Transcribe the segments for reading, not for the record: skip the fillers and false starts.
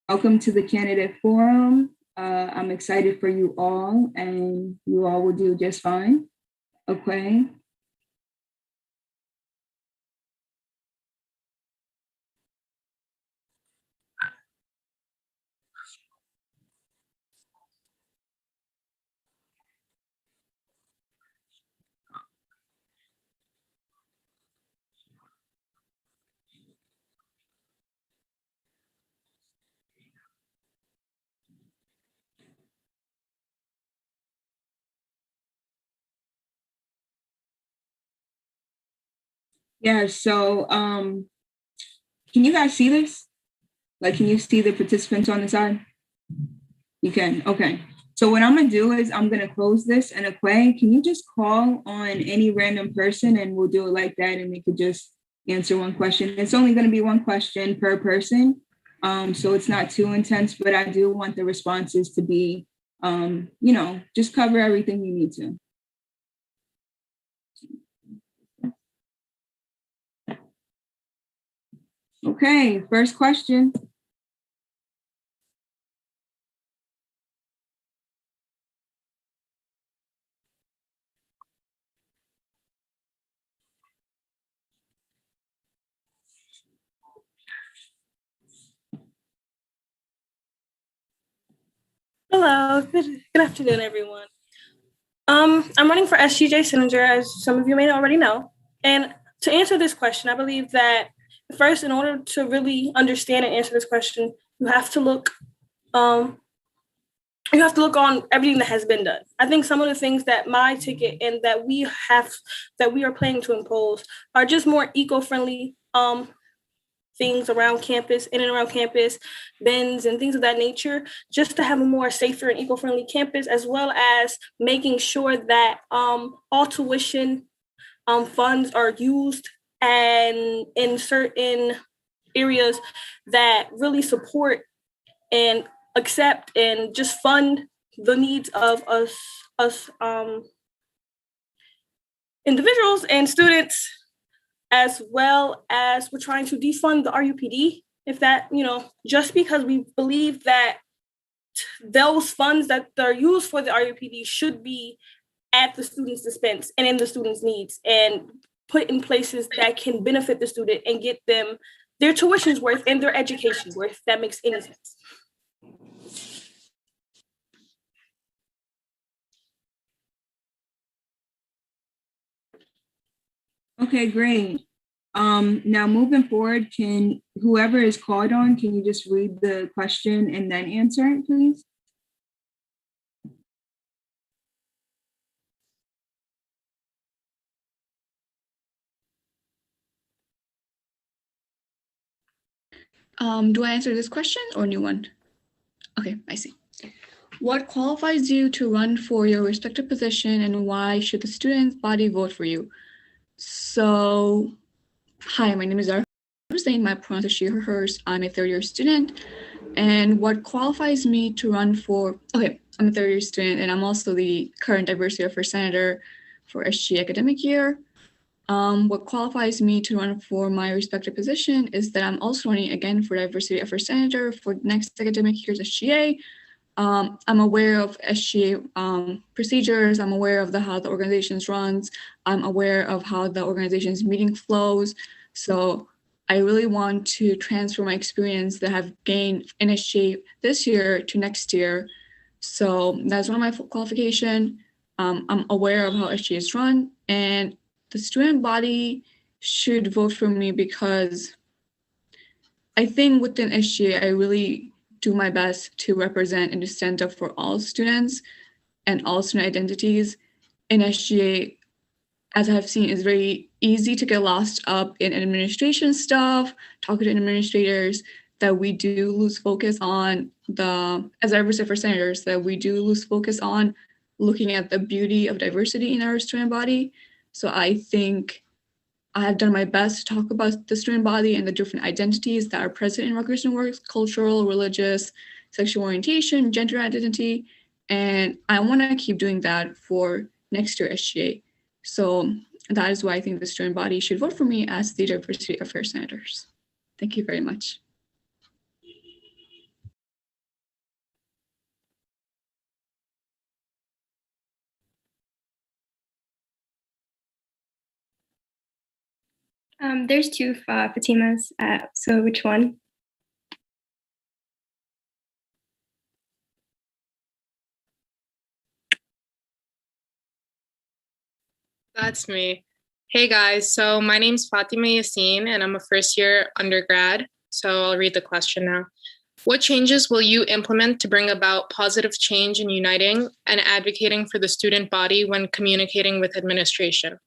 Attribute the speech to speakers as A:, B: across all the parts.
A: Welcome to the Candidate Forum. I'm excited for you all, and you all will do just fine. Okay. Yeah, so can you guys see this? Like, can you see the participants on the side? You can, okay. So what I'm gonna do is I'm gonna close this, and Aquay, can you just call on any random person and we'll do it like that, and they could just answer one question. It's only gonna be one question per person. So it's not too intense, but I do want the responses to be, just cover everything you need to. Okay, first question.
B: Hello, good afternoon, everyone. I'm running for SGA Senator, as some of you may already know. And to answer this question, I believe that first, in order to really understand and answer this question, you have to look on everything that has been done. I think some of the things that my ticket and that we are planning to impose are just more eco-friendly things around campus, in and around campus, bins and things of that nature, just to have a more safer and eco-friendly campus, as well as making sure that all tuition funds are used and in certain areas that really support and accept and just fund the needs of us individuals and students, as well as we're trying to defund the RUPD. If that, just because we believe that those funds that are used for the RUPD should be at the student's dispense and in the student's needs, and put in places that can benefit the student and get them their tuition's worth and their education worth, if that makes any sense.
A: Okay, great. Now moving forward, can whoever is called on, can you just read the question and then answer it, please?
C: Do I answer this question or a new one? Okay, I see. What qualifies you to run for your respective position, and why should the student body vote for you? So, hi, my name is Zara Hussein. My pronouns are she, her, hers. I'm a third-year student. And what qualifies me to run for, I'm a third-year student, and I'm also the current Diversity Affairs Senator for SGA academic year. What qualifies me to run for my respective position is that I'm also running again for Diversity Affairs Senator for next academic year's SGA. I'm aware of SGA procedures. I'm aware of how the organization runs. I'm aware of how the organization's meeting flows. So I really want to transfer my experience that I've gained in SGA this year to next year. So that's one of my qualifications. I'm aware of how SGA is run, and the student body should vote for me because I think within SGA, I really do my best to represent and to stand up for all students and all student identities. In SGA, as I've seen, it's very easy to get lost up in administration stuff, talking to administrators, that we do lose focus on as diversity for senators, that we do lose focus on looking at the beauty of diversity in our student body. So I think I have done my best to talk about the student body and the different identities that are present in Rutgers Newark: cultural, religious, sexual orientation, gender identity. And I want to keep doing that for next year SGA. So that is why I think the student body should vote for me as the Diversity Affairs Senators. Thank you very much.
D: There's two Fatimas. So which one?
E: That's me. Hey guys, so my name's Fatima Yassine and I'm a first year undergrad. So I'll read the question now. What changes will you implement to bring about positive change in uniting and advocating for the student body when communicating with administration?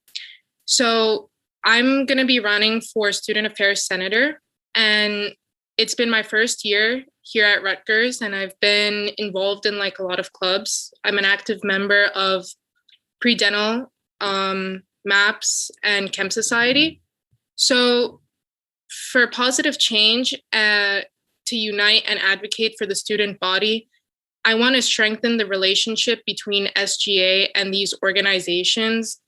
E: So I'm going to be running for student affairs senator, and it's been my first year here at Rutgers, and I've been involved in like a lot of clubs. I'm an active member of pre-dental, MAPS, and Chem Society. So for positive change, to unite and advocate for the student body, I want to strengthen the relationship between SGA and these organizations.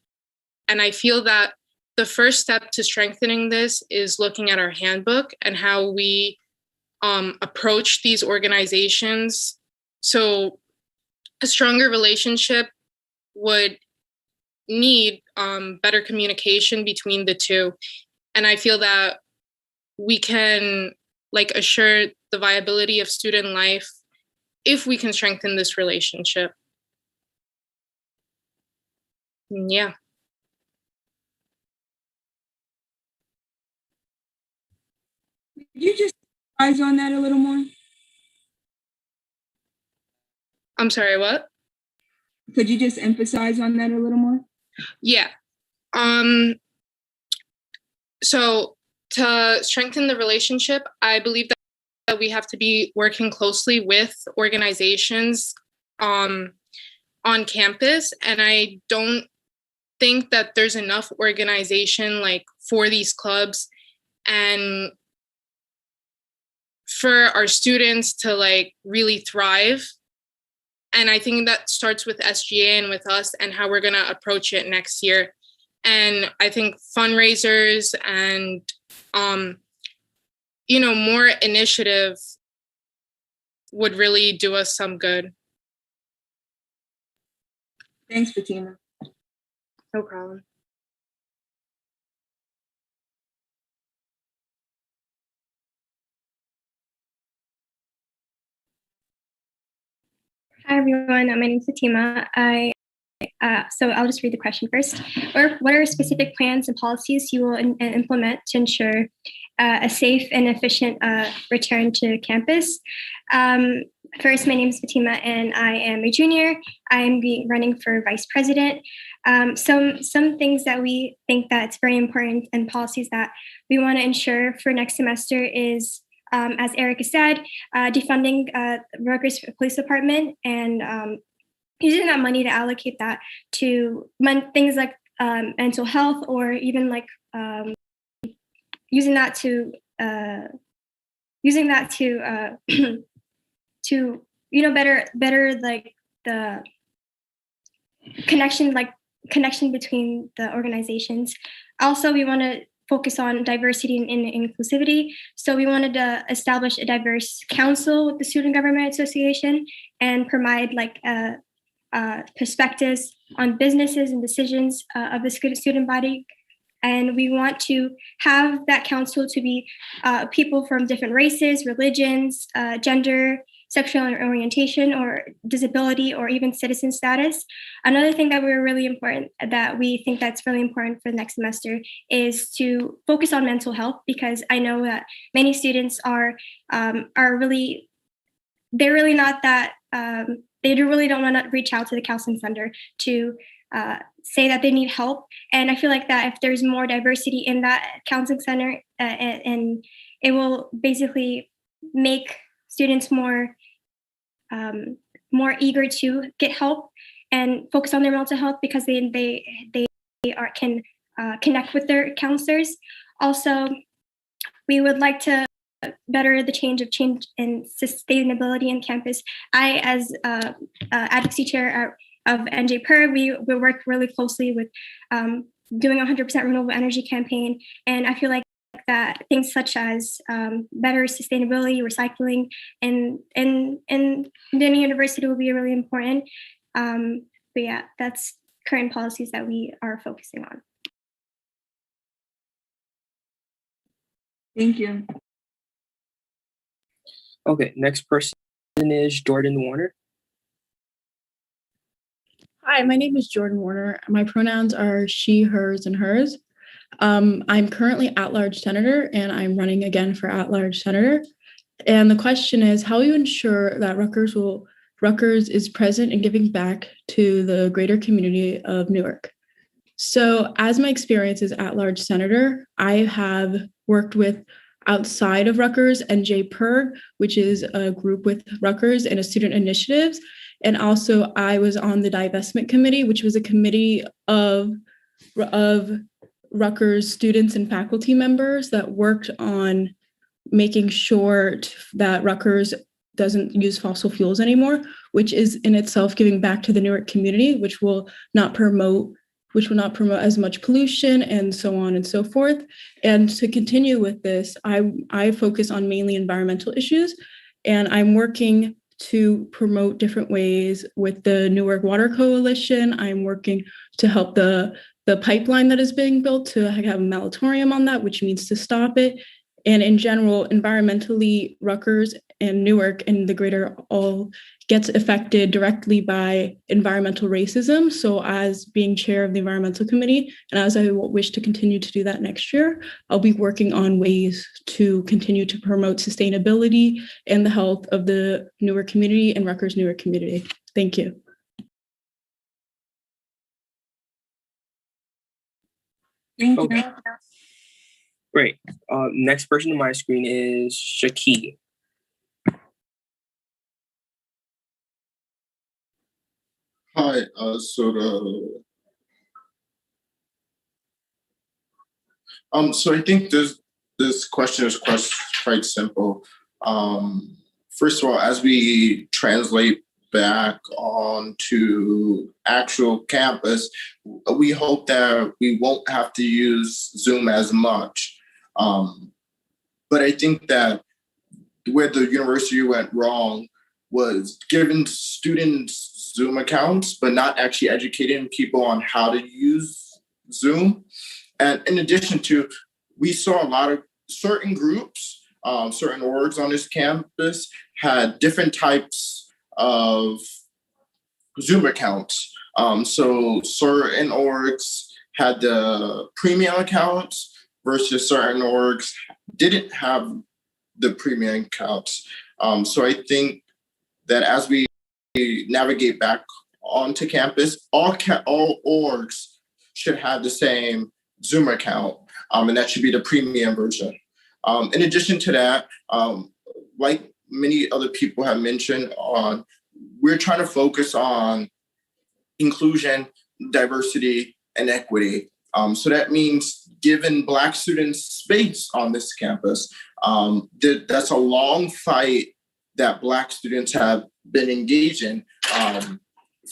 E: And I feel that the first step to strengthening this is looking at our handbook and how we approach these organizations. So a stronger relationship would need better communication between the two. And I feel that we can like assure the viability of student life if we can strengthen this relationship. Yeah.
A: Could you just eyes on that a little more?
E: I'm sorry, what?
A: Could you just emphasize on that a little more?
E: Yeah. So to strengthen the relationship, I believe that we have to be working closely with organizations on campus. And I don't think that there's enough organization like for these clubs and for our students to like really thrive. And I think that starts with SGA and with us and how we're going to approach it next year. And I think fundraisers and, more initiative would really do us some good.
A: Thanks, Fatima.
E: No problem.
D: Hi everyone, my name is Fatima. So I'll just read the question first. What are specific plans and policies you will implement to ensure a safe and efficient return to campus? First, my name is Fatima and I am a junior. I am running for vice president. Some things that we think that's very important and policies that we want to ensure for next semester is, as Erica said, defunding Rutgers Police Department and using that money to allocate that to things like mental health, or even like using that to to better like the connection between the organizations. Also, we want to focus on diversity and inclusivity. So we wanted to establish a diverse council with the Student Government Association and provide like perspectives on businesses and decisions of the student body. And we want to have that council to be people from different races, religions, gender, sexual orientation, or disability, or even citizen status. Another thing that we think that's really important for the next semester is to focus on mental health, because I know that many students are really not that, they really don't want to reach out to the counseling center to say that they need help. And I feel like that if there's more diversity in that counseling center, and it will basically make students more eager to get help and focus on their mental health, because they can connect with their counselors. Also, we would like to better the change and sustainability in campus. I, as advocacy chair of NJ we work really closely with doing a 100% renewable energy campaign. And I feel like that things such as better sustainability, recycling, and the university will be really important. But yeah, that's current policies that we are focusing on.
A: Thank you.
F: Okay, next person is Jordan Warner.
G: Hi, my name is Jordan Warner. My pronouns are she, hers, and hers. I'm currently at-large senator, and I'm running again for at-large senator. And the question is, how will you ensure that Rutgers is present and giving back to the greater community of Newark? So as my experience as at-large senator, I have worked with outside of Rutgers NJ which is a group with Rutgers and a student initiatives. And also I was on the divestment committee, which was a committee of Rutgers students and faculty members that worked on making sure that Rutgers doesn't use fossil fuels anymore, which is in itself giving back to the Newark community, which will not promote as much pollution and so on and so forth. And to continue with this, I focus on mainly environmental issues, and I'm working to promote different ways with the Newark Water Coalition. I'm working to help the pipeline that is being built to have a moratorium on that, which means to stop it. And in general, environmentally, Rutgers and Newark and the greater all gets affected directly by environmental racism. So as being chair of the environmental committee, and as I wish to continue to do that next year, I'll be working on ways to continue to promote sustainability and the health of the Newark community and Rutgers Newark community. Thank you.
A: Thank
F: Okay.
A: you.
F: Great. Next person on my screen is Shaki.
H: Hi, so I think this question is quite simple. First of all, as we translate back onto actual campus, we hope that we won't have to use Zoom as much. But I think that where the university went wrong was giving students Zoom accounts, but not actually educating people on how to use Zoom. And in addition to, we saw a lot of certain groups, certain orgs on this campus had different types of Zoom accounts. So certain orgs had the premium accounts versus certain orgs didn't have the premium accounts. So I think that as we navigate back onto campus, all orgs should have the same Zoom account, and that should be the premium version. In addition to that, like many other people have mentioned, we're trying to focus on inclusion, diversity, and equity. So that means giving Black students space on this campus. That's a long fight that Black students have been engaged in.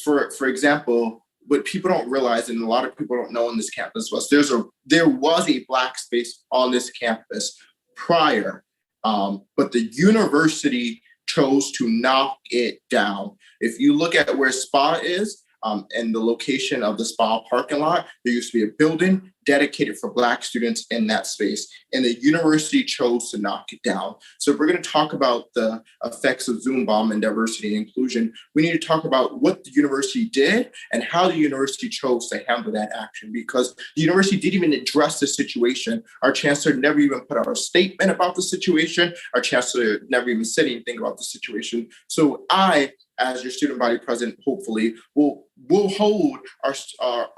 H: For example, what people don't realize, and a lot of people don't know on this campus, was there was a Black space on this campus prior, but the university chose to knock it down. If you look at where SPA is, and the location of the SPA parking lot, there used to be a building dedicated for Black students in that space, and the university chose to knock it down. So if we're going to talk about the effects of Zoom bomb and diversity and inclusion, we need to talk about what the university did and how the university chose to handle that action, because the university didn't even address the situation. Our chancellor never even put out a statement about the situation. Our chancellor never even said anything about the situation. So I, as your student body president, hopefully will hold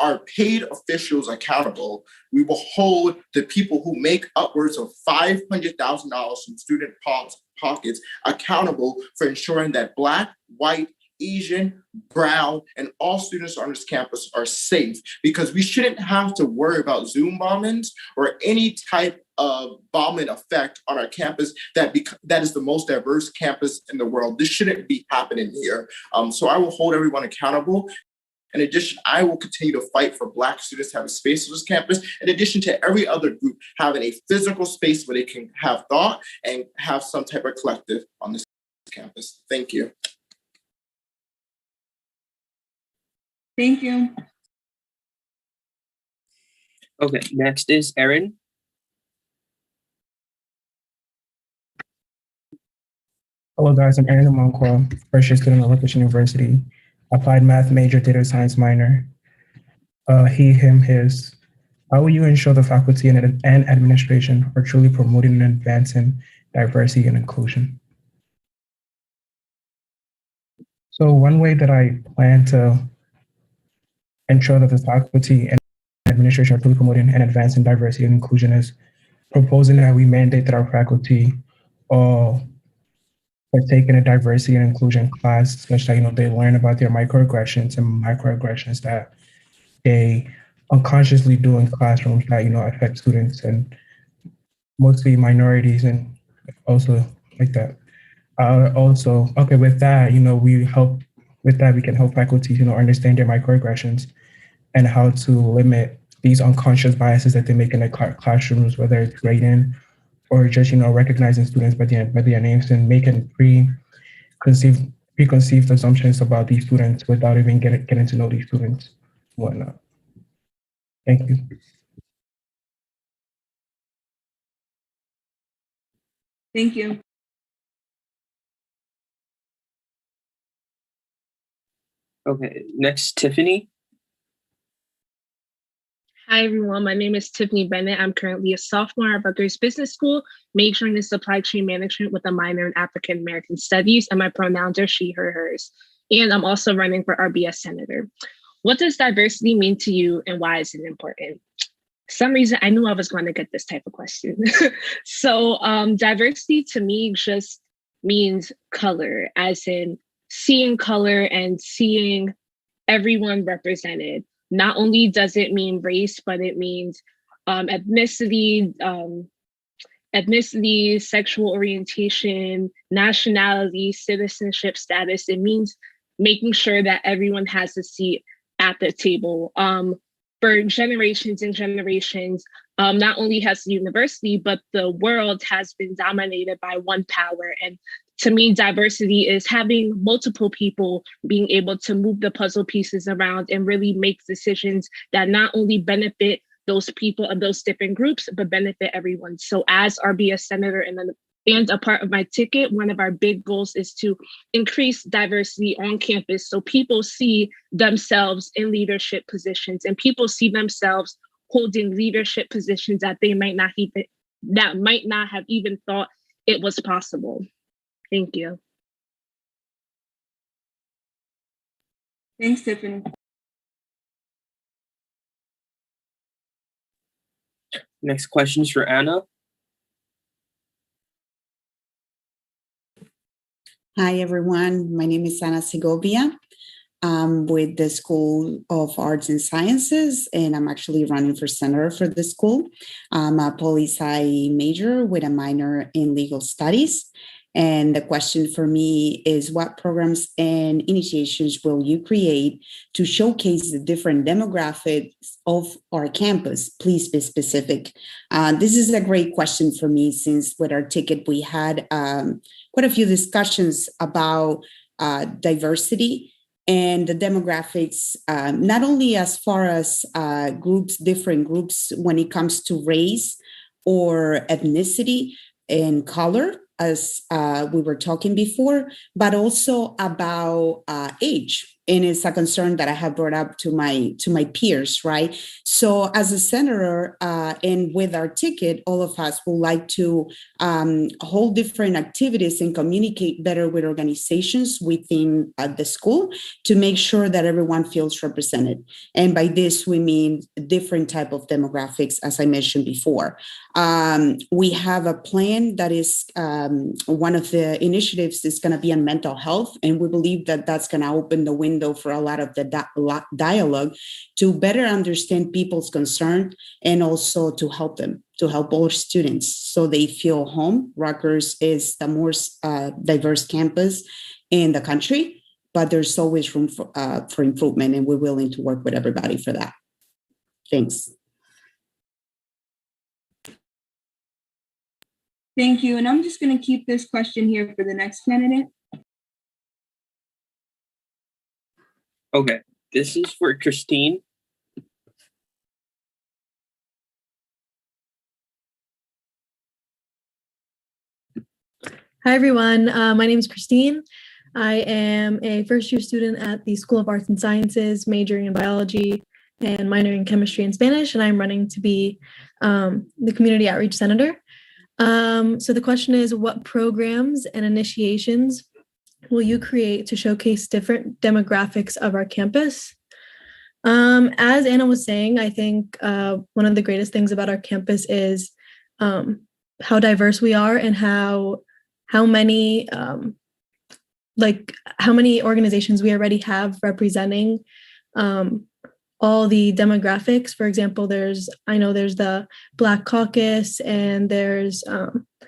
H: our paid officials accountable. We will hold the people who make upwards of $500,000 from student pockets accountable for ensuring that Black, white, Asian, brown, and all students on this campus are safe, because we shouldn't have to worry about Zoom bombings or any type of bombing effect on our campus that is the most diverse campus in the world. This shouldn't be happening here. So I will hold everyone accountable. In addition, I will continue to fight for Black students to have a space on this campus, in addition to every other group having a physical space where they can have thought and have some type of collective on this campus. Thank you.
A: Thank you.
F: Okay, next is Erin.
I: Hello guys, I'm Aaron Amonkwa, first year student at Rutgers University, applied math major, data science minor. He, him, his. How will you ensure the faculty and administration are truly promoting and advancing diversity and inclusion? So one way that I plan to ensure that the faculty and administration are truly promoting and advancing diversity and inclusion is proposing that we mandate that our faculty all partake in a diversity and inclusion class, such that they learn about their microaggressions and microaggressions that they unconsciously do in classrooms that affect students and mostly minorities and also like that. Also, okay, with that, we can help faculty, understand their microaggressions and how to limit these unconscious biases that they make in their classrooms, whether it's grading or just, recognizing students by their names and making preconceived assumptions about these students without even getting to know these students and whatnot. Thank you.
A: Thank you.
F: Okay, next, Tiffany.
J: Hi, everyone. My name is Tiffany Bennett. I'm currently a sophomore at Rutgers Business School, majoring in supply chain management with a minor in African American studies, and my pronouns are she, her, hers. And I'm also running for RBS Senator. What does diversity mean to you, and why is it important? For some reason, I knew I was going to get this type of question. So diversity to me just means color, as in seeing color and seeing everyone represented. Not only does it mean race, but it means ethnicity, sexual orientation, nationality, citizenship status. It means making sure that everyone has a seat at the table. For generations and generations, not only has the university, but the world has been dominated by one power. And to me, diversity is having multiple people being able to move the puzzle pieces around and really make decisions that not only benefit those people of those different groups, but benefit everyone. So as RBS Senator and a part of my ticket, one of our big goals is to increase diversity on campus so people see themselves in leadership positions and people see themselves holding leadership positions that they might not have even thought it was possible. Thank you.
A: Thanks, Tiffany.
F: Next question is for Anna.
K: Hi, everyone. My name is Ana Segovia. I'm with the School of Arts and Sciences, and I'm actually running for senator for the school. I'm a poli-sci major with a minor in legal studies. And the question for me is, what programs and initiations will you create to showcase the different demographics of our campus? Please be specific. This is a great question for me, since with our ticket, we had quite a few discussions about diversity and the demographics, not only as far as different groups when it comes to race or ethnicity and color, as we were talking before, but also about age. And it's a concern that I have brought up to my peers, right? So as a senator and with our ticket, all of us would like to hold different activities and communicate better with organizations within the school to make sure that everyone feels represented. And by this, we mean different type of demographics, as I mentioned before. We have a plan that is one of the initiatives is going to be on mental health. And we believe that that's going to open the window for a lot of the dialogue to better understand people's concern and also to help them, to help all students so they feel home. Rutgers is the most diverse campus in the country, but there's always room for improvement, and we're willing to work with everybody for that. Thanks.
A: Thank you. And I'm just going to keep this question here for the next candidate.
F: Okay, this is for Christine.
L: Hi, everyone. My name is Christine. I am a first-year student at the School of Arts and Sciences, majoring in biology and minoring in chemistry and Spanish, and I'm running to be the Community Outreach Senator. So the question is, what programs and initiations will you create to showcase different demographics of our campus? As Anna was saying, I think one of the greatest things about our campus is how diverse we are and how many organizations we already have representing all the demographics. For example, I know there's the Black Caucus, and there's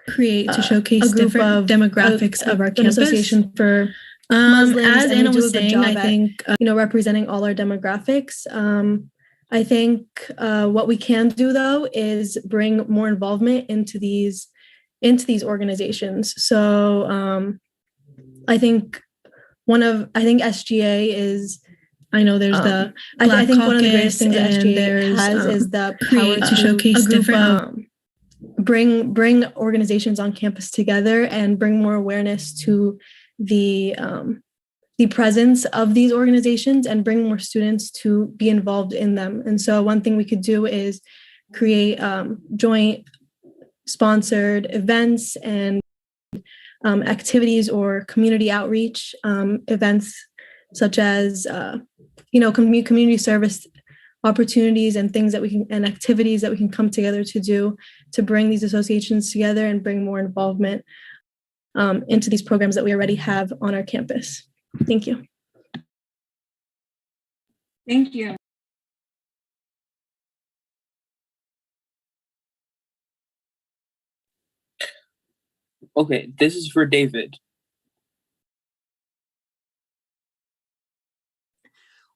L: create to showcase different demographics of our campus. Association for Muslims, as Anna was saying, I think representing all our demographics. I think what we can do though is bring more involvement into these organizations. So I think SGA is. I know there's I think one of the greatest things that SGA has is the power to showcase different. Bring organizations on campus together and bring more awareness to the presence of these organizations and bring more students to be involved in them. And so one thing we could do is create joint sponsored events and activities or community outreach events, such as community service opportunities and things that we can, and activities that we can come together to do to bring these associations together and bring more involvement into these programs that we already have on our campus. Thank you.
A: Thank you.
F: Okay, this is for David.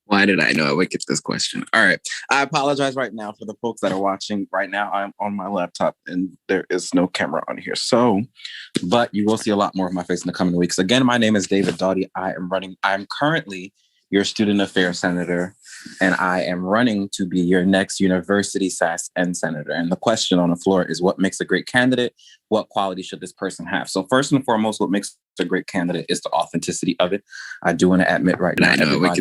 M: Why did I know I would get this question? All right. I apologize right now for the folks that are watching. Right now, I'm on my laptop and there is no camera on here. But you will see a lot more of my face in the coming weeks. Again, my name is David Doughty. I'm currently your student affairs senator, and I am running to be your next university SASN senator. And the question on the floor is, what makes a great candidate? What quality should this person have? So first and foremost, what makes a great candidate is the authenticity of it. I do want to admit right now, everybody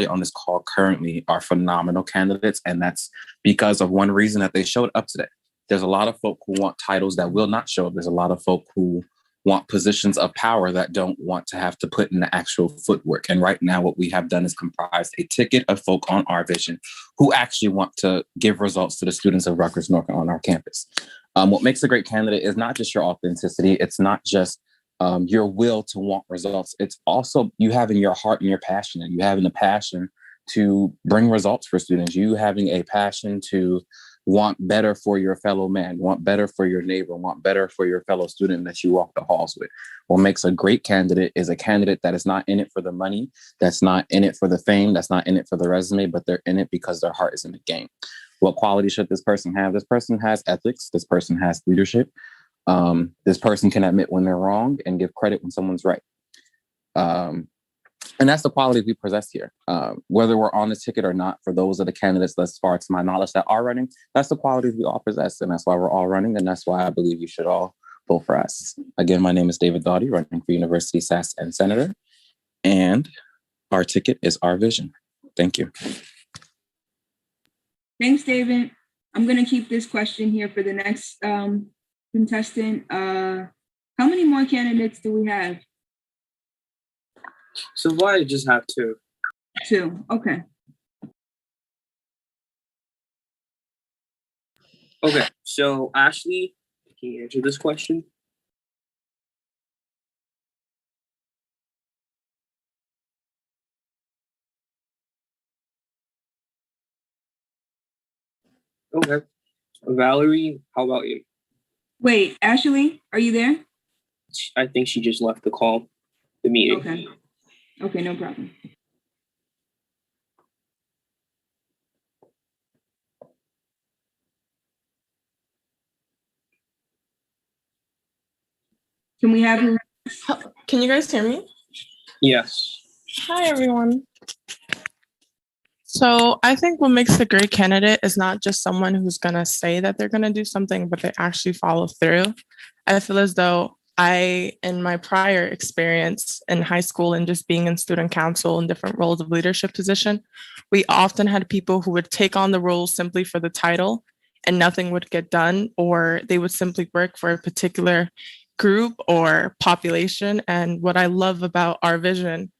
M: on this call currently are phenomenal candidates. And that's because of one reason, that they showed up today. There's a lot of folk who want titles that will not show up. There's a lot of folk who want positions of power that don't want to have to put in the actual footwork. And right now, what we have done is comprised a ticket of folk on our vision who actually want to give results to the students of Rutgers Newark on our campus. What makes a great candidate is not just your authenticity. It's not just your will to want results. It's also you having your heart and your passion, and you having the passion to bring results for students. You having a passion to want better for your fellow man, want better for your neighbor, want better for your fellow student that you walk the halls with. What makes a great candidate is a candidate that is not in it for the money, that's not in it for the fame, that's not in it for the resume, but they're in it because their heart is in the game. What quality should this person have? This person has ethics. This person has leadership. This person can admit when they're wrong and give credit when someone's right. And that's the quality we possess here. Whether we're on the ticket or not, for those of the candidates, thus far to my knowledge, that are running, that's the quality we all possess. And that's why we're all running. And that's why I believe you should all vote for us. Again, my name is David Doughty, running for University SASN Senator. And our ticket is our vision. Thank you.
A: Thanks, David. I'm going to keep this question here for the next contestant. How many more candidates do we have?
F: So why I just have two?
A: Two, okay.
F: Okay, so Ashley, can you answer this question? Okay. Valerie, how about you?
A: Wait, Ashley, are you there?
F: I think she just left the meeting.
A: Okay. Okay, no problem. Can we have you?
N: Can you guys hear me?
F: Yes.
N: Hi, everyone. So I think what makes a great candidate is not just someone who's going to say that they're going to do something, but they actually follow through. I feel as though in my prior experience in high school and just being in student council and different roles of leadership position, we often had people who would take on the role simply for the title and nothing would get done, or they would simply work for a particular group or population. And what I love about our vision,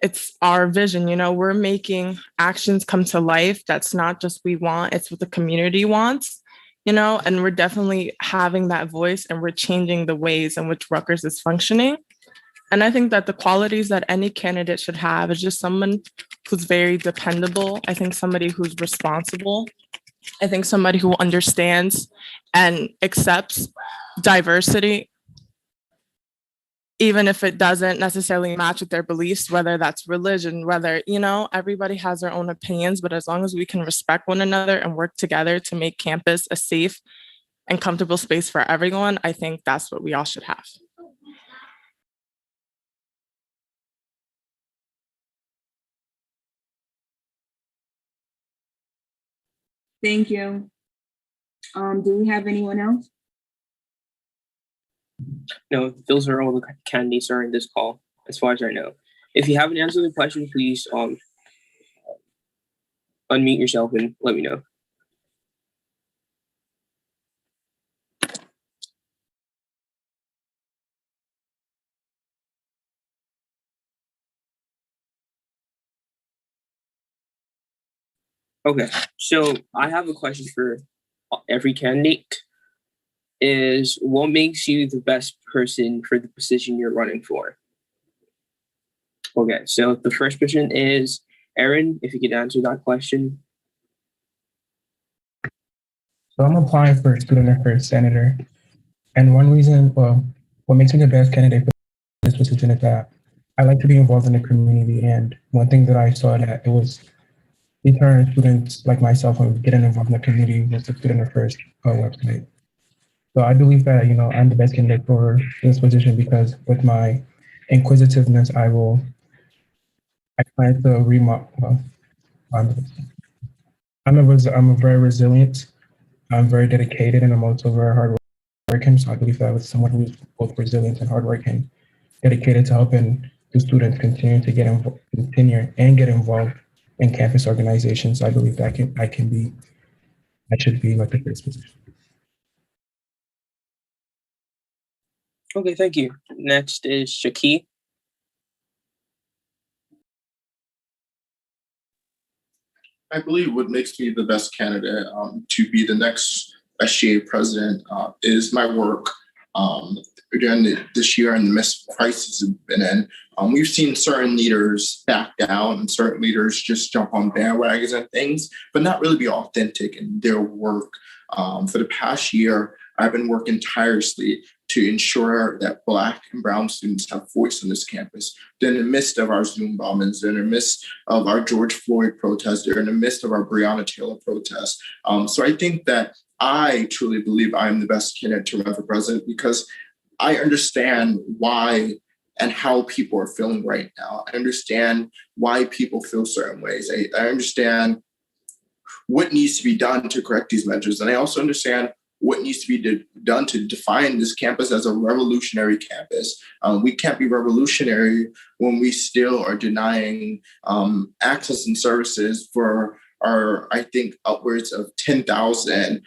N: it's our vision, we're making actions come to life. That's not just we want, it's what the community wants. And we're definitely having that voice and we're changing the ways in which Rutgers is functioning. And I think that the qualities that any candidate should have is just someone who's very dependable. I think somebody who's responsible. I think somebody who understands and accepts diversity, even if it doesn't necessarily match with their beliefs, whether that's religion, whether, everybody has their own opinions, but as long as we can respect one another and work together to make campus a safe and comfortable space for everyone, I think that's what we all should have.
A: Thank you. Do we have anyone else?
F: No, those are all the candidates are in this call, as far as I know. If you haven't answered the question, please unmute yourself and let me know. Okay, so I have a question for every candidate. Is what makes you the best person for the position you're running for? Okay, so the first person is Aaron, if you could answer that question.
I: So I'm applying for student affairs senator. And one reason, what makes me the best candidate for this position is that I like to be involved in the community. And one thing that I saw that it was deterring students like myself from getting involved in the community was the student affairs website. So I believe that, I'm the best candidate for this position because with my inquisitiveness, I plan to I'm very resilient. I'm very dedicated, and I'm also very hardworking. So I believe that with someone who is both resilient and hardworking, dedicated to helping the students continue to get involved in campus organizations, I believe that I should be like the first position.
F: Okay, thank you. Next is Shaki.
H: I believe what makes me the best candidate to be the next SGA president is my work. During this year in the midst of crisis we've been in, we've seen certain leaders back down and certain leaders just jump on bandwagons and things, but not really be authentic in their work. For the past year, I've been working tirelessly to ensure that Black and Brown students have voice on this campus. They're in the midst of our Zoom bombings, they're in the midst of our George Floyd protests, they're in the midst of our Breonna Taylor protests. So I think that I truly believe I'm the best candidate to run for president because I understand why and how people are feeling right now. I understand why people feel certain ways. I understand what needs to be done to correct these measures. And I also understand what needs to be done to define this campus as a revolutionary campus. We can't be revolutionary when we still are denying access and services for our, I think, upwards of 10,000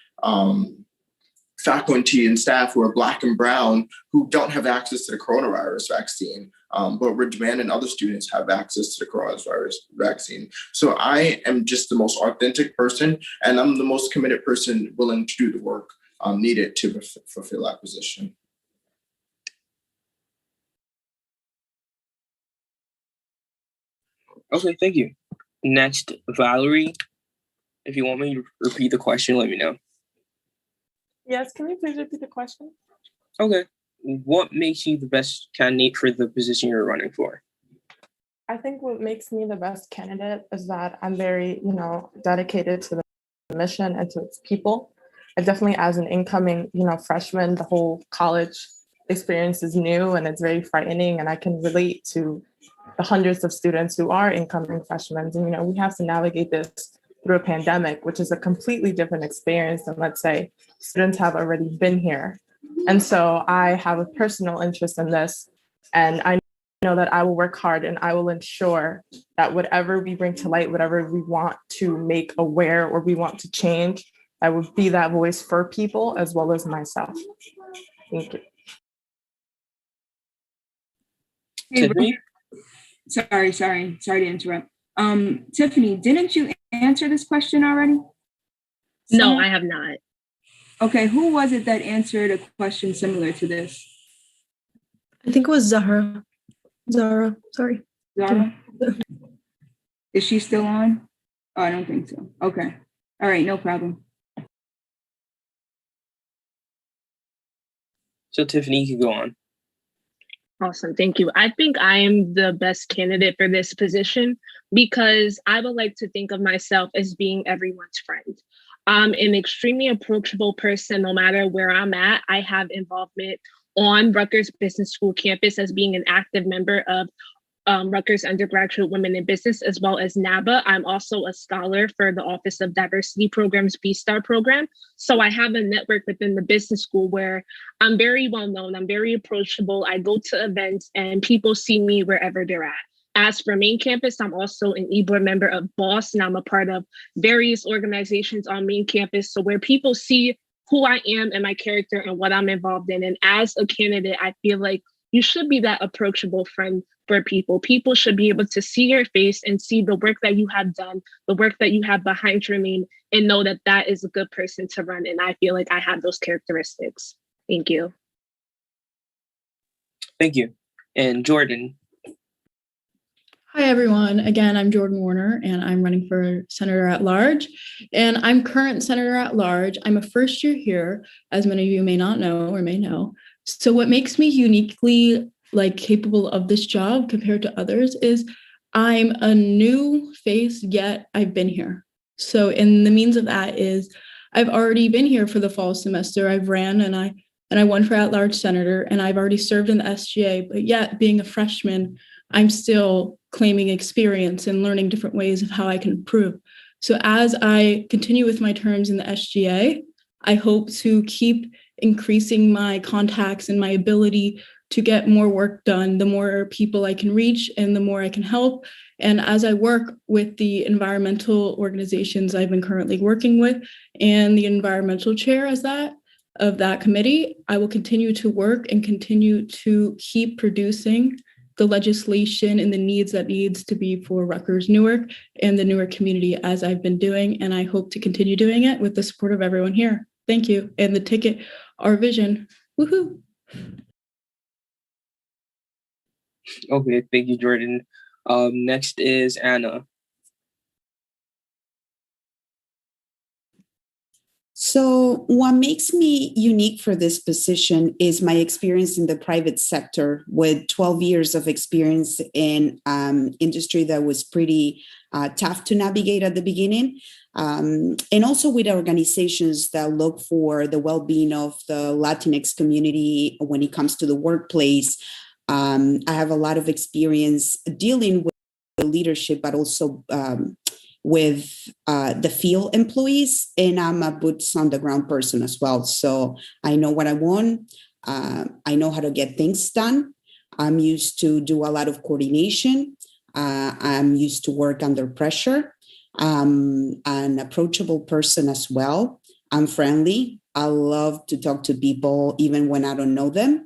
H: faculty and staff who are Black and Brown who don't have access to the coronavirus vaccine, but we're demanding other students have access to the coronavirus vaccine. So I am just the most authentic person, and I'm the most committed person willing to do the work needed to fulfill that position.
F: Okay, thank you. Next, Valerie. If you want me to repeat the question, let me know.
N: Yes, can you please repeat the question?
F: Okay. What makes you the best candidate for the position you're running for?
N: I think what makes me the best candidate is that I'm very, dedicated to the mission and to its people. And definitely as an incoming, freshman, the whole college experience is new and it's very frightening. And I can relate to the hundreds of students who are incoming freshmen. And, we have to navigate this through a pandemic, which is a completely different experience than, let's say, students have already been here And so I have a personal interest in this. And I know that I will work hard and I will ensure that whatever we bring to light, whatever we want to make aware or we want to change, I will be that voice for people as well as myself. Thank you.
A: Tiffany? Sorry to interrupt. Tiffany, didn't you answer this question already?
J: No, I have not.
A: Okay, who was it that answered a question similar to this?
L: I think it was Zahra. Zara.
A: Is she still on? Oh, I don't think so. Okay. All right, no problem.
F: So Tiffany, you can go on.
J: Awesome. Thank you. I think I am the best candidate for this position because I would like to think of myself as being everyone's friend. I'm an extremely approachable person, no matter where I'm at. I have involvement on Rutgers Business School campus as being an active member of Rutgers Undergraduate Women in Business, as well as NABA. I'm also a scholar for the Office of Diversity Programs B-Star program. So I have a network within the business school where I'm very well known. I'm very approachable. I go to events and people see me wherever they're at. As for main campus, I'm also an e-board member of BOSS, and I'm a part of various organizations on main campus. So where people see who I am and my character and what I'm involved in. And as a candidate, I feel like you should be that approachable friend for people. People should be able to see your face and see the work that you have done, the work that you have behind your name, and know that that is a good person to run. And I feel like I have those characteristics. Thank you.
F: Thank you. And Jordan.
G: Hi, everyone. Again, I'm Jordan Warner, and I'm running for Senator at Large. And I'm current Senator at Large. I'm a first year here, as many of you may not know or may know. So what makes me uniquely capable of this job compared to others is I'm a new face, yet I've been here. So in the means of that is I've already been here for the fall semester. I've ran and I won for at-large senator, and I've already served in the SGA, but yet being a freshman, I'm still claiming experience and learning different ways of how I can improve. So as I continue with my terms in the SGA, I hope to keep increasing my contacts and my ability to get more work done, the more people I can reach and the more I can help. And as I work with the environmental organizations I've been currently working with and the environmental chair of that committee, I will continue to work and continue to keep producing the legislation and the needs that needs to be for Rutgers Newark and the Newark community as I've been doing. And I hope to continue doing it with the support of everyone here. Thank you. And the ticket, our vision. Woohoo.
F: Okay, thank you, Jordan. Next is Anna.
K: So what makes me unique for this position is my experience in the private sector with 12 years of experience in industry that was pretty tough to navigate at the beginning. And also with organizations that look for the well-being of the Latinx community when it comes to the workplace. I have a lot of experience dealing with leadership, but also with the field employees, and I'm a boots on the ground person as well. So I know what I want. I know how to get things done. I'm used to do a lot of coordination. I'm used to work under pressure. I'm an approachable person as well. I'm friendly. I love to talk to people even when I don't know them.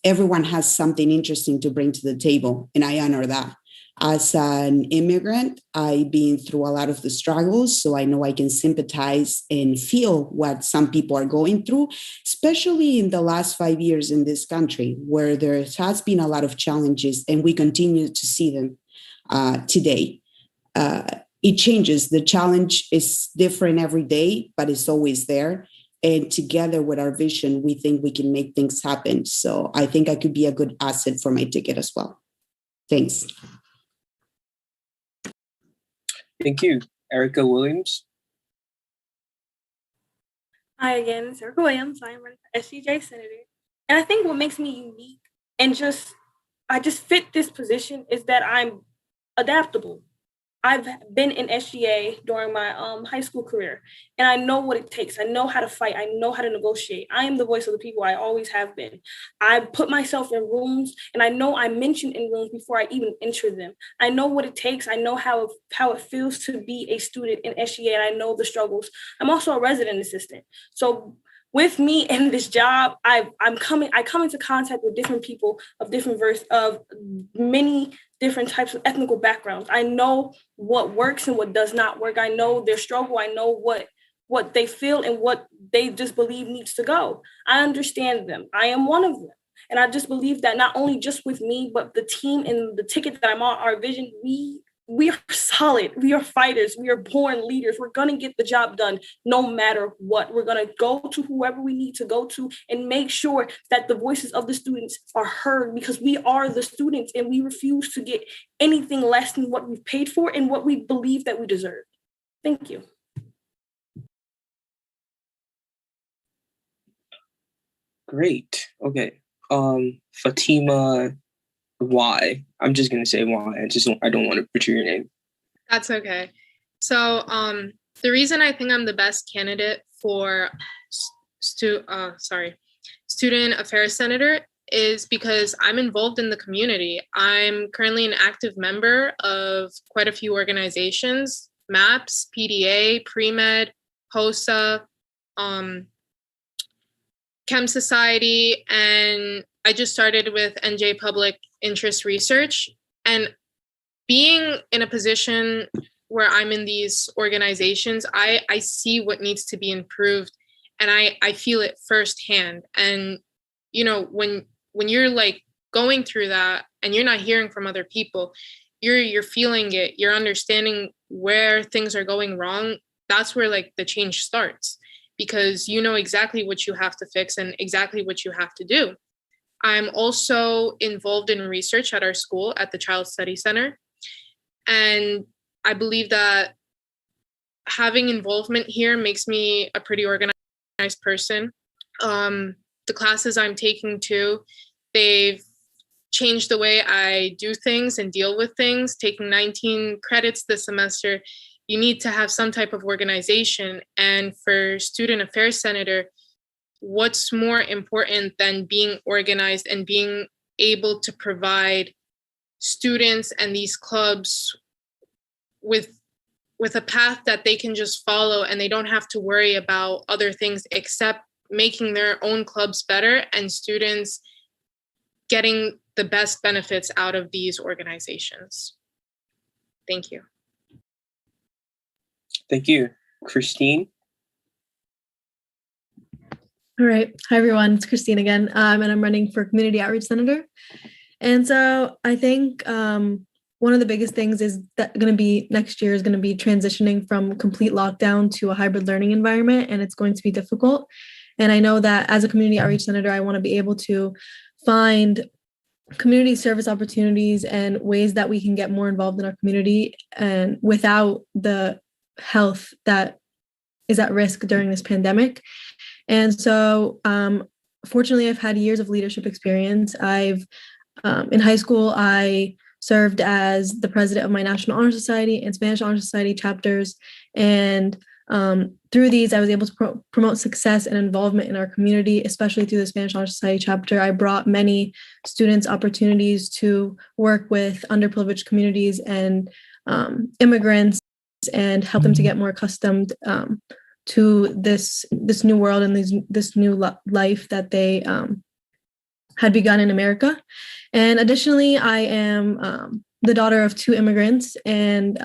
K: Everyone has something interesting to bring to the table, and I honor that. As an immigrant, I've been through a lot of the struggles, so I know I can sympathize and feel what some people are going through, especially in the last 5 years in this country, where there has been a lot of challenges, and we continue to see them today. It changes. The challenge is different every day, but it's always there. And together with our vision, we think we can make things happen. So I think I could be a good asset for my ticket as well. Thanks.
F: Thank you. Erica Williams.
B: Hi again, it's Erica Williams. I'm running for SGA Senator. And I think what makes me unique and I just fit this position is that I'm adaptable. I've been in SGA during my high school career, and I know what it takes. I know how to fight. I know how to negotiate. I am the voice of the people. I always have been. I put myself in rooms, and I know I'm mentioned in rooms before I even enter them. I know what it takes. I know how it feels to be a student in SGA, and I know the struggles. I'm also a resident assistant. So with me in this job, I come into contact with different people of many different types of ethnical backgrounds. I know what works and what does not work. I know their struggle. I know what they feel and what they just believe needs to go. I understand them. I am one of them. And I just believe that not only just with me, but the team and the ticket that I'm on, our vision, we are solid. We are fighters. We are born leaders. We're going to get the job done no matter what. We're going to go to whoever we need to go to and make sure that the voices of the students are heard, because we are the students and we refuse to get anything less than what we've paid for and what we believe that we deserve. Thank you.
F: Great. Okay. Fatima, why? I'm just gonna say why. I don't want to butcher your name.
E: That's okay. So the reason I think I'm the best candidate for student affairs senator is because I'm involved in the community. I'm currently an active member of quite a few organizations: MAPS, PDA, Pre-Med, HOSA, Chem Society, and I just started with NJ Public Interest Research. And being in a position where I'm in these organizations, I see what needs to be improved, and I feel it firsthand. And when you're like going through that and you're not hearing from other people, you're feeling it, you're understanding where things are going wrong. That's where like the change starts, because you know exactly what you have to fix and exactly what you have to do. I'm also involved in research at our school at the Child Study Center. And I believe that having involvement here makes me a pretty organized person. The classes I'm taking too, they've changed the way I do things and deal with things. Taking 19 credits this semester, you need to have some type of organization. And for student affairs senator, what's more important than being organized and being able to provide students and these clubs with a path that they can just follow, and they don't have to worry about other things except making their own clubs better and students getting the best benefits out of these organizations. Thank you.
F: Thank you. Christine?
L: All right. Hi, everyone. It's Christine again, and I'm running for Community Outreach Senator. And so I think one of the biggest things is that going to be next year is going to be transitioning from complete lockdown to a hybrid learning environment, and it's going to be difficult. And I know that as a Community Outreach Senator, I want to be able to find community service opportunities and ways that we can get more involved in our community and without the health that is at risk during this pandemic. And so fortunately, I've had years of leadership experience. In high school, I served as the president of my National Honor Society and Spanish Honor Society chapters. And through these, I was able to promote success and involvement in our community, especially through the Spanish Honor Society chapter. I brought many students opportunities to work with underprivileged communities and immigrants and help them to get more accustomed to this new world and this new life that they had begun in America. And additionally, I am the daughter of 2 immigrants, and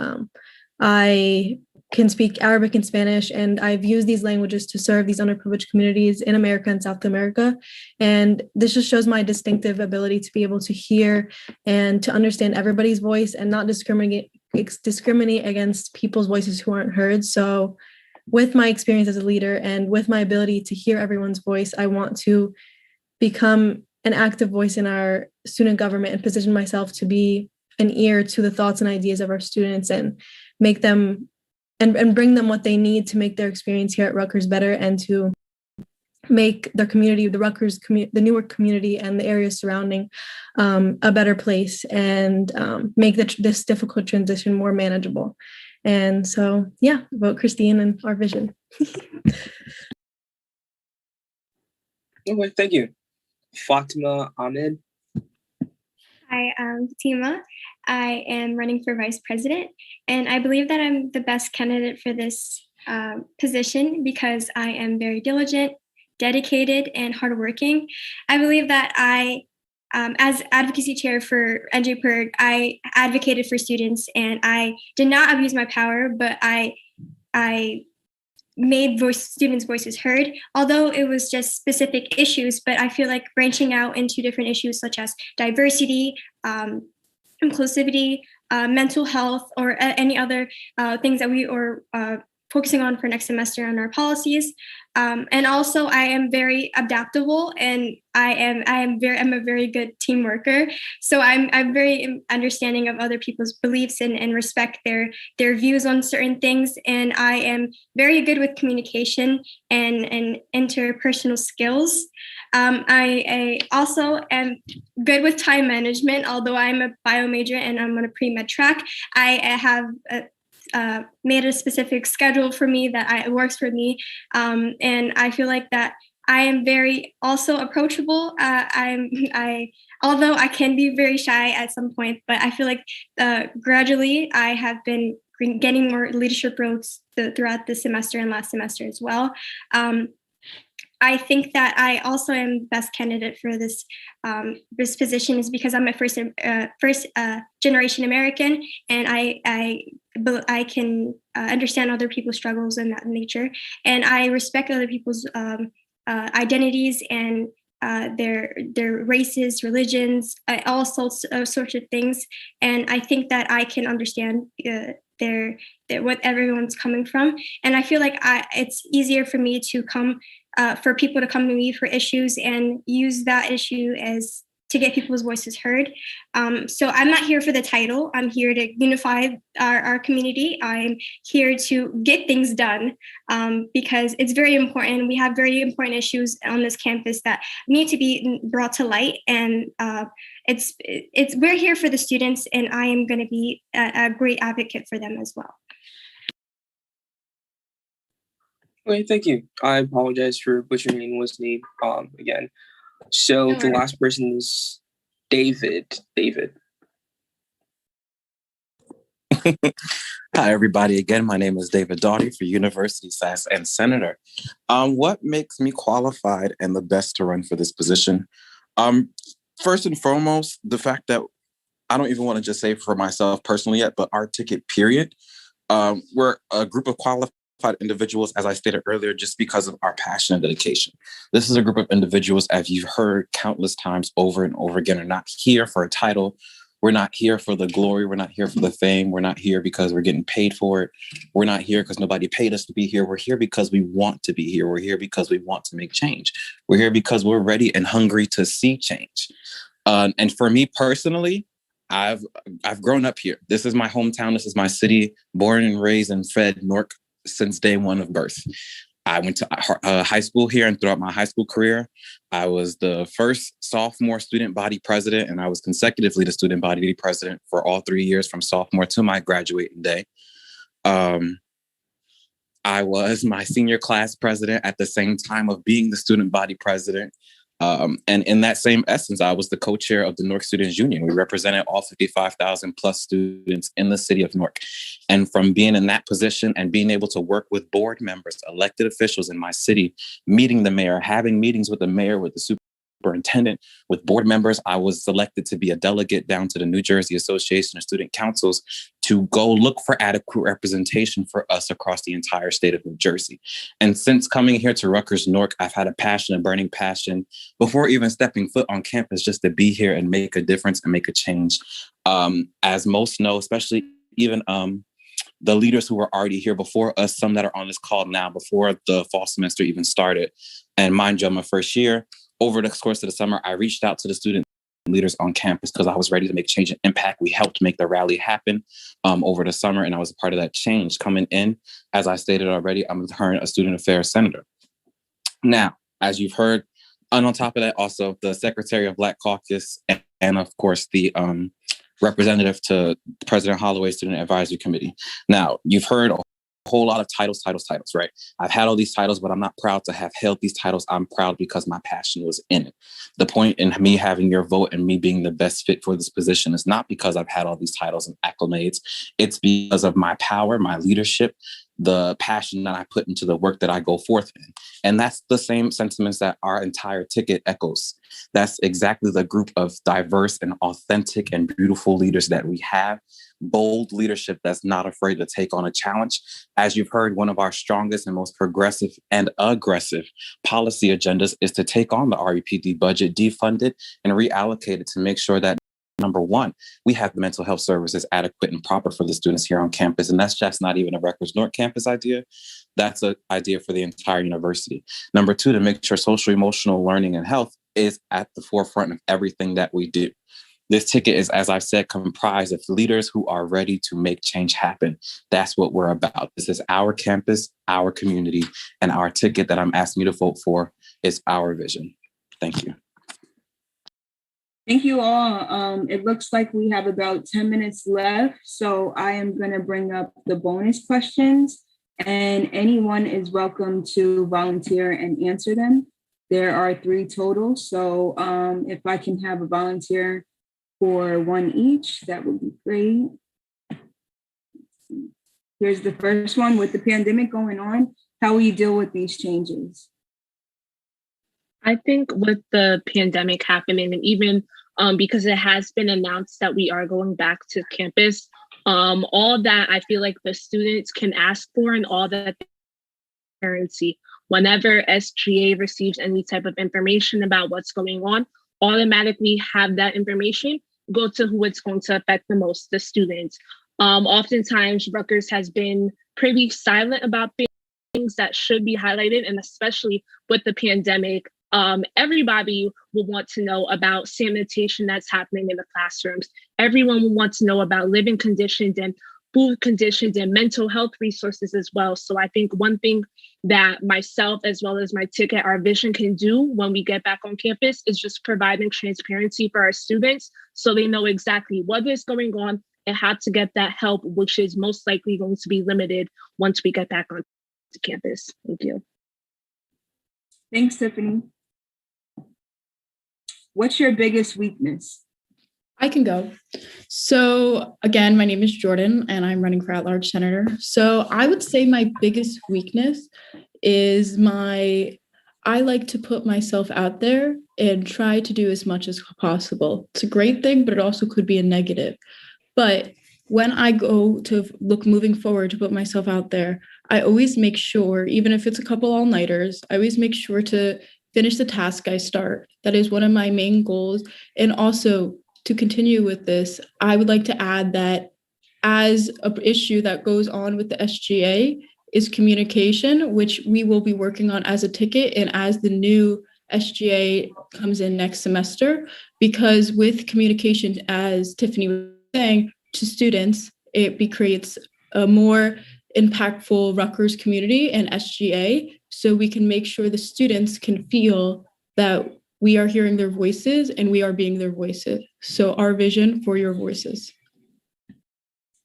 L: I can speak Arabic and Spanish, and I've used these languages to serve these underprivileged communities in America and South America. And this just shows my distinctive ability to be able to hear and to understand everybody's voice and not discriminate against people's voices who aren't heard. So with my experience as a leader and with my ability to hear everyone's voice, I want to become an active voice in our student government and position myself to be an ear to the thoughts and ideas of our students and make them and bring them what they need to make their experience here at Rutgers better and to make their community, the the Newark community and the areas surrounding a better place, and make this difficult transition more manageable. And so, yeah, vote Christine and our vision.
F: Okay, thank you. Fatima Ahmed.
D: Hi, I'm Fatima. I am running for vice president, and I believe that I'm the best candidate for this position because I am very diligent, dedicated, and hardworking. I believe that as advocacy chair for NJPIRG, I advocated for students, and I did not abuse my power, but I made students' voices heard, although it was just specific issues. But I feel like branching out into different issues such as diversity, inclusivity, mental health, or any other things that we are focusing on for next semester on our policies. And also, I am very adaptable, and I'm a very good team worker. So I'm very understanding of other people's beliefs and respect their views on certain things. And I am very good with communication and interpersonal skills. I also am good with time management. Although I'm a bio major and I'm on a pre-med track, I have made a specific schedule for me that works for me, and I feel like that I am very also approachable. Although I can be very shy at some point, but I feel like gradually I have been getting more leadership roles throughout this semester and last semester as well. I think that I also am the best candidate for this position is because I'm a first generation American, and I can understand other people's struggles and that nature, and I respect other people's identities and their races, religions, all sorts of things, and I think that I can understand what everyone's coming from, and I feel like it's easier for me to for people to come to me for issues and use that issue as to get people's voices heard. So I'm not here for the title. I'm here to unify our community. I'm here to get things done because it's very important. We have very important issues on this campus that need to be brought to light. And we're here for the students, and I am going to be a great advocate for them as well.
F: Okay, thank you. I apologize for butchering anyone's name again. So the last person is David. David.
M: Hi, everybody. Again, my name is David Doughty for University SAS and Senator. What makes me qualified and the best to run for this position? First and foremost, the fact that I don't even want to just say for myself personally yet, but our ticket, period. We're a group of qualified individuals, as I stated earlier, just because of our passion and dedication. This is a group of individuals, as you've heard countless times over and over again, are not here for a title. We're not here for the glory. We're not here for the fame. We're not here because we're getting paid for it. We're not here because nobody paid us to be here. We're here because we want to be here. We're here because we want to make change. We're here because we're ready and hungry to see change. And for me personally, I've grown up here. This is my hometown. This is my city, born and raised and fed Newark since day one of birth. I went to high school here, and throughout my high school career, I was the first sophomore student body president, and I was consecutively the student body president for all 3 years from sophomore to my graduating day. I was my senior class president at the same time of being the student body president. And in that same essence, I was the co-chair of the Newark Students Union. We represented all 55,000 plus students in the city of Newark. And from being in that position and being able to work with board members, elected officials in my city, meeting the mayor, having meetings with the mayor, with the superintendent, with board members, I was selected to be a delegate down to the New Jersey Association of Student Councils to go look for adequate representation for us across the entire state of New Jersey. And since coming here to Rutgers Newark, I've had a burning passion, before even stepping foot on campus, just to be here and make a difference and make a change. As most know, especially even the leaders who were already here before us, some that are on this call now, before the fall semester even started. And mind you, my first year, over the course of the summer, I reached out to the student leaders on campus because I was ready to make change and impact. We helped make the rally happen over the summer, and I was a part of that change. Coming in, as I stated already, I'm a student affairs senator. Now, as you've heard. And on top of that, also the Secretary of Black Caucus and of course, the representative to President Holloway's Student Advisory Committee. Now, you've heard a whole lot of titles, right? I've had all these titles, but I'm not proud to have held these titles. I'm proud because my passion was in it. The point in me having your vote and me being the best fit for this position is not because I've had all these titles and accolades. It's because of my power, my leadership, the passion that I put into the work that I go forth in. And that's the same sentiments that our entire ticket echoes. That's exactly the group of diverse and authentic and beautiful leaders that we have. Bold leadership that's not afraid to take on a challenge. As you've heard, one of our strongest and most progressive and aggressive policy agendas is to take on the REPD budget, defund it, and reallocate it to make sure that, number one, we have the mental health services adequate and proper for the students here on campus. And that's just not even a Rutgers Newark campus idea. That's an idea for the entire university. Number two, to make sure social, emotional learning and health is at the forefront of everything that we do. This ticket is, as I've said, comprised of leaders who are ready to make change happen. That's what we're about. This is our campus, our community, and our ticket that I'm asking you to vote for is our vision. Thank you.
A: Thank you all. It looks like we have about 10 minutes left. So I am going to bring up the bonus questions, and anyone is welcome to volunteer and answer them. There are 3 total. So if I can have a volunteer for 1 each, that would be great. Here's the first one. With the pandemic going on, how will you deal with these changes?
J: I think with the pandemic happening, and even because it has been announced that we are going back to campus, all that I feel like the students can ask for and all that transparency. Whenever SGA receives any type of information about what's going on, automatically have that information go to who it's going to affect the most, the students. Oftentimes, Rutgers has been pretty silent about things that should be highlighted, and especially with the pandemic, everybody will want to know about sanitation that's happening in the classrooms. Everyone will want to know about living conditions and food conditions and mental health resources as well. So I think one thing that myself, as well as my ticket, our vision can do when we get back on campus is just providing transparency for our students so they know exactly what is going on and how to get that help, which is most likely going to be limited once we get back on campus. Thank you.
A: Thanks, Tiffany. What's your biggest weakness?
G: I can go. So again, my name is Jordan and I'm running for at-large senator. So I would say my biggest weakness is I like to put myself out there and try to do as much as possible. It's a great thing, but it also could be a negative. But when I go to look moving forward to put myself out there, I always make sure, even if it's a couple all-nighters, I always make sure to finish the task I start. That is one of my main goals. And also, to continue with this, I would like to add that as an issue that goes on with the SGA is communication, which we will be working on as a ticket and as the new SGA comes in next semester, because with communication, as Tiffany was saying, to students, it creates a more impactful Rutgers community and SGA, so we can make sure the students can feel that we are hearing their voices and we are being their voices. So our vision for your voices.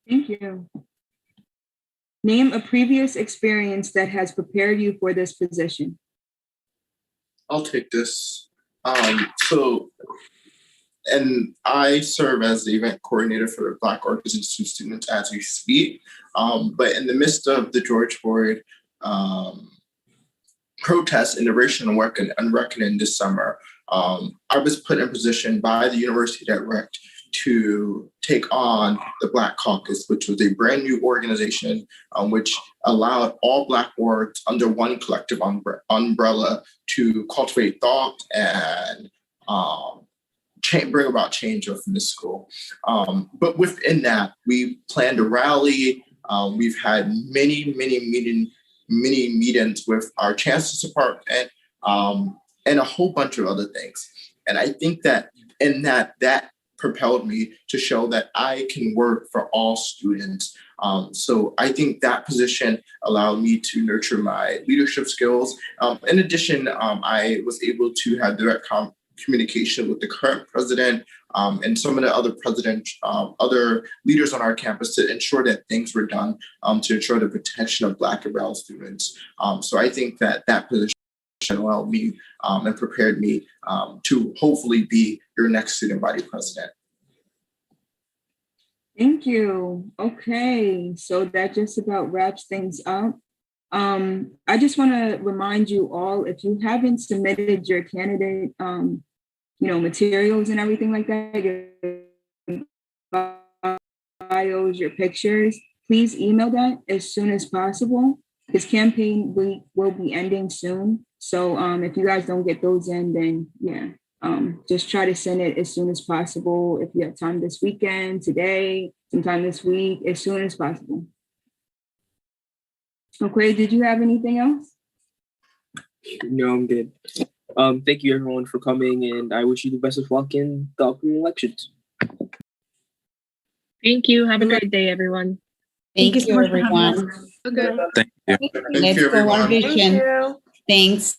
A: Thank you. Name a previous experience that has prepared you for this position.
H: I'll take this. And I serve as the event coordinator for the Black Rutgers Institute students as we speak. But in the midst of the George Floyd protests in the racial unreckoning this summer, I was put in position by the university direct to take on the Black Caucus, which was a brand new organization which allowed all Black orgs under one collective umbrella to cultivate thought and bring about change within the school. But within that, we planned a rally. We've had many meetings with our chancellor's department and a whole bunch of other things. And I think that in that propelled me to show that I can work for all students. So I think that position allowed me to nurture my leadership skills. In addition, I was able to have direct communication with the current president and some of the other other leaders on our campus to ensure that things were done to ensure the protection of Black and brown students. So I think that position allowed me and prepared me to hopefully be your next student body president.
A: Thank you. Okay, so that just about wraps things up. I just want to remind you all, if you haven't submitted your candidate, materials and everything like that, your bios, your pictures, please email that as soon as possible. This campaign week will be ending soon. So if you guys don't get those in, then just try to send it as soon as possible. If you have time this weekend, today, sometime this week, as soon as possible. Okay, did you have anything else?
F: No, I'm good. Thank you everyone for coming, and I wish you the best of luck in the upcoming elections.
J: Thank you. Have a great day, everyone.
K: Thank you, everyone.
E: Okay.
M: Thank you.
K: Let's go our vision. Thanks.